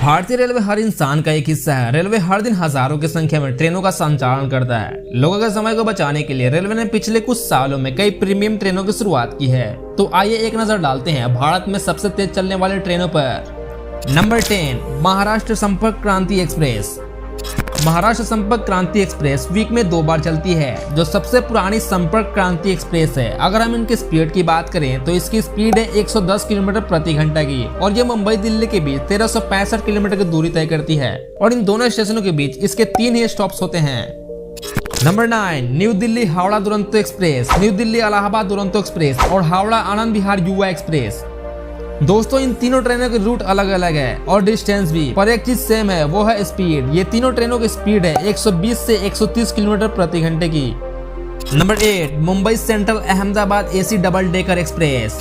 भारतीय रेलवे हर इंसान का एक हिस्सा है। रेलवे हर दिन हजारों की संख्या में ट्रेनों का संचालन करता है। लोगों के समय को बचाने के लिए रेलवे ने पिछले कुछ सालों में कई प्रीमियम ट्रेनों की शुरुआत की है। तो आइए एक नजर डालते हैं भारत में सबसे तेज चलने वाले ट्रेनों पर। नंबर 10, महाराष्ट्र संपर्क क्रांति एक्सप्रेस। महाराष्ट्र संपर्क क्रांति एक्सप्रेस वीक में 2 बार चलती है, जो सबसे पुरानी संपर्क क्रांति एक्सप्रेस है। अगर हम इनकी स्पीड की बात करें तो इसकी स्पीड है 110 किलोमीटर प्रति घंटा की और ये मुंबई दिल्ली के बीच 1365 किलोमीटर की दूरी तय करती है। और इन दोनों स्टेशनों के बीच इसके 3 ही स्टॉप्स होते हैं। Number 9, new Delhi Howrah Duronto express. New Delhi Allahabad Duronto express और हावड़ा आनंद विहार युवा एक्सप्रेस। दोस्तों इन तीनों ट्रेनों के रूट अलग अलग है और डिस्टेंस भी, पर एक चीज सेम है, वो है स्पीड। ये तीनों ट्रेनों की स्पीड है 120 से 130 किलोमीटर प्रति घंटे की। Number 8, Mumbai central Ahmedabad AC double decker express.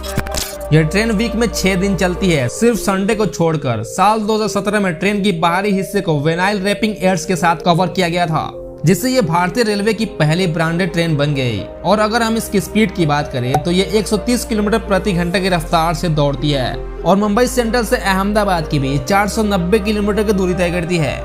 यह ट्रेन वीक में 6 दिन चलती है, सिर्फ संडे को छोड़कर। साल 2017 में ट्रेन की बाहरी हिस्से को विनाइल रैपिंग एड्स के साथ कवर किया गया था, जिससे ये भारतीय रेलवे की पहली ब्रांडेड ट्रेन बन गई। और अगर हम इसकी स्पीड की बात करें तो ये 130 किलोमीटर प्रति घंटे की रफ्तार से दौड़ती है और मुंबई सेंट्रल से अहमदाबाद के बीच 490 किलोमीटर की दूरी तय करती है।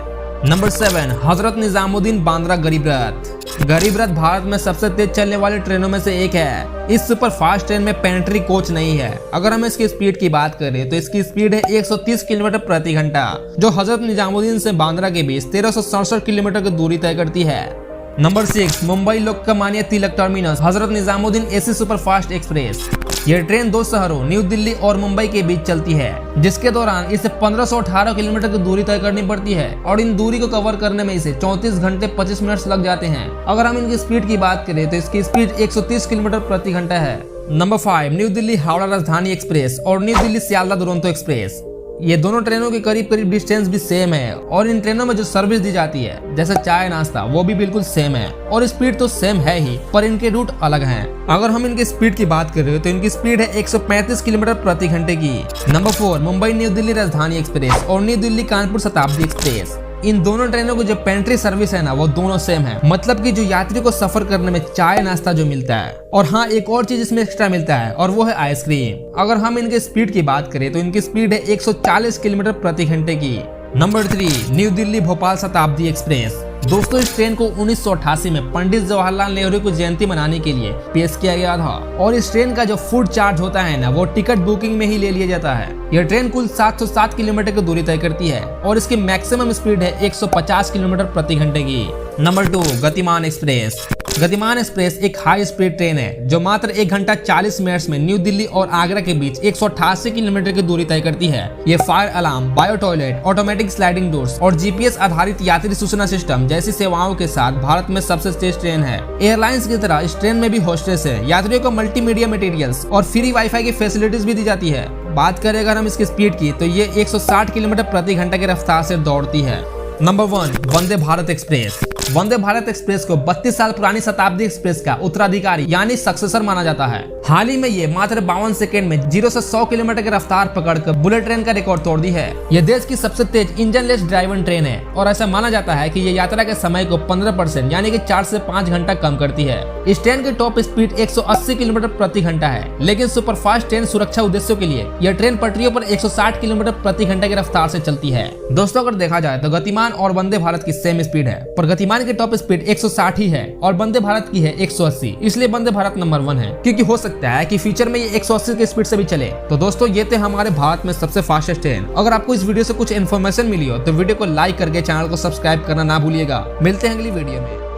नंबर 7, हजरत निजामुद्दीन बांद्रा गरीब रथ। गरीब रथ भारत में सबसे तेज चलने वाली ट्रेनों में से एक है। इस सुपर फास्ट ट्रेन में पेंट्री कोच नहीं है। अगर हम इसकी स्पीड की बात करें तो इसकी स्पीड है 130 किलोमीटर प्रति घंटा, जो हजरत निजामुद्दीन से बांद्रा के बीच 1367 किलोमीटर की दूरी तय करती है। Number 6, Mumbai Lokmanya Tilak terminus Hazrat Nizamuddin AC super fast express. यह ट्रेन 2 शहरों न्यू दिल्ली और मुंबई के बीच चलती है, जिसके दौरान इसे 1518 किलोमीटर की दूरी तय करनी पड़ती है और इन दूरी को कवर करने में इसे 34 घंटे 25 मिनट लग जाते हैं। अगर हम इनकी स्पीड की बात करें तो इसकी स्पीड 130 किलोमीटर प्रति घंटा है। Number 5, new Delhi Howrah Rajdhani express और न्यू दिल्ली सियालदा दुरंतो एक्सप्रेस। ये दोनों ट्रेनों के करीब करीब डिस्टेंस भी सेम है और इन ट्रेनों में जो सर्विस दी जाती है, जैसे चाय नाश्ता, वो भी बिल्कुल सेम है और स्पीड तो सेम है ही, पर इनके रूट अलग हैं। अगर हम इनकी स्पीड की बात करें तो इनकी स्पीड है 135 किलोमीटर प्रति घंटे की। नंबर 4, मुंबई न्यू दिल्ली राजधानी एक्सप्रेस और न्यू दिल्ली कानपुर शताब्दी एक्सप्रेस। इन दोनों ट्रेनों की जो पेंट्री सर्विस है ना, वो दोनों सेम है। मतलब कि जो यात्री को सफर करने में चाय नाश्ता जो मिलता है, और हाँ एक और चीज इसमें एक्स्ट्रा मिलता है और वो है आइसक्रीम। अगर हम इनके स्पीड की बात करें तो इनकी स्पीड है 140 किलोमीटर प्रति घंटे की। नंबर 3, न्यू दिल्ली भोपाल शताब्दी एक्सप्रेस। दोस्तों इस ट्रेन को 1988 में पंडित जवाहरलाल नेहरू की जयंती मनाने के लिए पेश किया गया था और इस ट्रेन का जो फूड चार्ज होता है ना, वो टिकट बुकिंग में ही ले लिया जाता है। यह ट्रेन कुल 707 किलोमीटर की दूरी तय करती है और इसकी मैक्सिमम स्पीड है 150 किलोमीटर प्रति घंटे की। नंबर 2, गतिमान एक्सप्रेस। गतिमान एक्सप्रेस एक हाई स्पीड ट्रेन है जो मात्र 1 घंटा 40 मिनट में न्यू दिल्ली और आगरा के बीच 188 किलोमीटर की दूरी तय करती है। ये fire alarm, bio toilet, automatic sliding doors और जीपीएस आधारित यात्री सूचना सिस्टम जैसी सेवाओं के साथ भारत में सबसे तेज ट्रेन है। एयरलाइंस की तरह इस ट्रेन में भी होस्टेस है। यात्रियों को मल्टीमीडिया मटेरियल्स और फ्री वाईफाई की फैसिलिटीज भी दी जाती है। बात करें अगर हम इसकी स्पीड की तो ये 160 किलोमीटर प्रति घंटा की रफ्तार से दौड़ती है। Number 1, Vande Bharat express. Vande Bharat express को 32 साल पुरानी शताब्दी एक्सप्रेस का उत्तराधिकारी यानी सक्सेसर माना जाता है। हाल ही में ये मात्र 52 सेकंड में 0 से 100 किलोमीटर की रफ्तार पकड़कर बुलेट ट्रेन का रिकॉर्ड तोड़ दी है। यह देश की सबसे तेज इंजन लेस ड्राइवन ट्रेन है और ऐसा माना जाता है कि ये यात्रा के समय को 15% यानी कि 4 से 5 घंटा कम करती है। इस ट्रेन की टॉप स्पीड 180 किलोमीटर प्रति घंटा है, लेकिन सुपर फास्ट ट्रेन सुरक्षा उद्देश्यों के लिए यह ट्रेन पटरियों पर 160 किलोमीटर प्रति घंटे की रफ्तार से चलती है। दोस्तों अगर देखा जाए तो गतिमान और वंदे भारत की सेम स्पीड है, पर गतिमान की टॉप स्पीड 160 ही है और वंदे भारत की है 180, इसलिए वंदे भारत नंबर 1 है, क्योंकि हो सकता है कि फ्यूचर में ये 180 की स्पीड से भी चले। तो दोस्तों ये थे हमारे भारत में सबसे फास्टेस्ट ट्रेन। अगर आपको इस वीडियो से कुछ इन्फॉर्मेशन मिली हो तो वीडियो को लाइक करके चैनल को सब्सक्राइब करना ना भूलिएगा। मिलते हैं अगली वीडियो में।